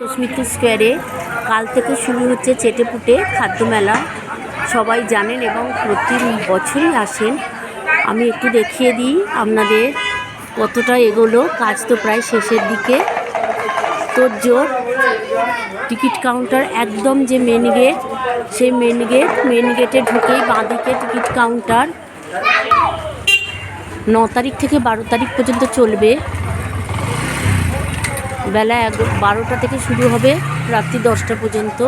স্মৃতি স্কোয়ারে কাল থেকে শুরু হচ্ছে চেটেপুটে খাদ্য মেলা। সবাই জানেন এবং প্রতি বছরই আসেন। আমি একটু দেখিয়ে দিই আপনাদের কতটা এগোলো। কাজ তো প্রায় শেষের দিকে। তোড়জোড়। টিকিট কাউন্টার একদম যে মেন গেট, সেই মেন গেটে ঢুকেই বাঁদিকে টিকিট কাউন্টার। 9 তারিখ থেকে 12 তারিখ পর্যন্ত চলবে। বেলা 12টা থেকে শুরু হবে, রাত্রি 10টা পর্যন্ত।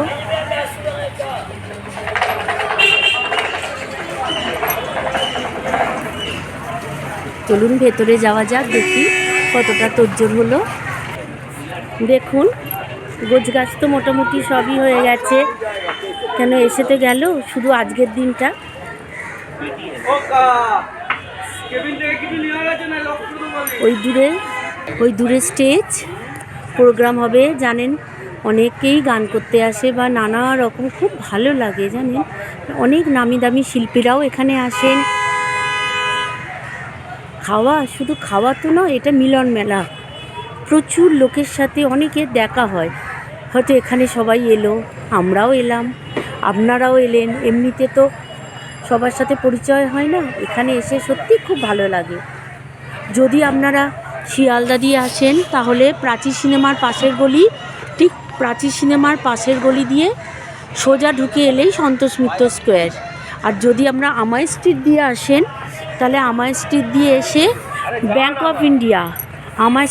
চলুন ভেতরে যাওয়া যাক, দেখি কতটা তোড়জোড় হলো। দেখুন, গোছগাছ তো মোটামুটি সবই হয়ে গেছে। কেন এসে তো গেল, শুধু আজকের দিনটা। ওই দূরে স্টেজ প্রোগ্রাম হবে। জানেন, অনেকেই গান করতে আসে বা নানা রকম, খুব ভালো লাগে। জানেন, অনেক নামি দামি শিল্পীরাও এখানে আসেন। শুধু খাওয়া তো নয়, এটা মিলন মেলা। প্রচুর লোকের সাথে অনেকের দেখা হয়। হয়তো এখানে সবাই এলো, আমরাও এলাম, আপনারাও এলেন। এমনিতে তো সবার সাথে পরিচয় হয় না, এখানে এসে সত্যি খুব ভালো লাগে। যদি আপনারা শিয়ালদা দিয়ে আসেন, তাহলে প্রাচী সিনেমার পাশের গলি, ঠিক প্রাচী সিনেমার পাশের গলি দিয়ে সোজা ঢুকে এলেই সন্তোষ মিত্র স্কোয়ার। আর যদি আমরা আমায় স্ট্রিট দিয়ে আসেন, তাহলে আমায় স্ট্রিট দিয়ে এসে ব্যাঙ্ক অফ ইন্ডিয়া, আমায়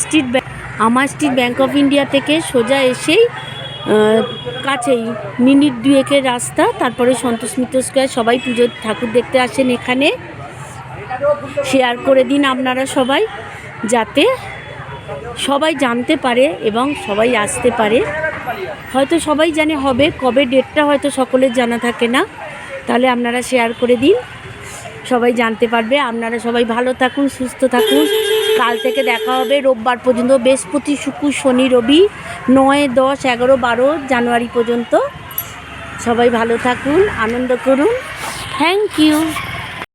স্ট্রিট ব্যাঙ্ক অফ ইন্ডিয়া থেকে সোজা এসেই কাছেই মিনিট 2-এর রাস্তা, তারপরে সন্তোষ মিত্র স্কোয়ার। সবাই পুজোর ঠাকুর দেখতে আসেন এখানে। শেয়ার করে দিন আপনারা সবাই, যাতে সবাই জানতে পারে এবং সবাই আসতে পারে। হয়তো সবাই জানে, হবে কবে ডেটটা হয়তো সকলের জানা থাকে না। তাহলে আপনারা শেয়ার করে দিন, সবাই জানতে পারবে। আপনারা সবাই ভালো থাকুন, সুস্থ থাকুন। কাল থেকে দেখা হবে রোববার পর্যন্ত, বৃহস্পতি, শুক্র, শনি, রবি, 9, 10, 11, 12 জানুয়ারি পর্যন্ত। সবাই ভালো থাকুন, আনন্দ করুন। Thank you.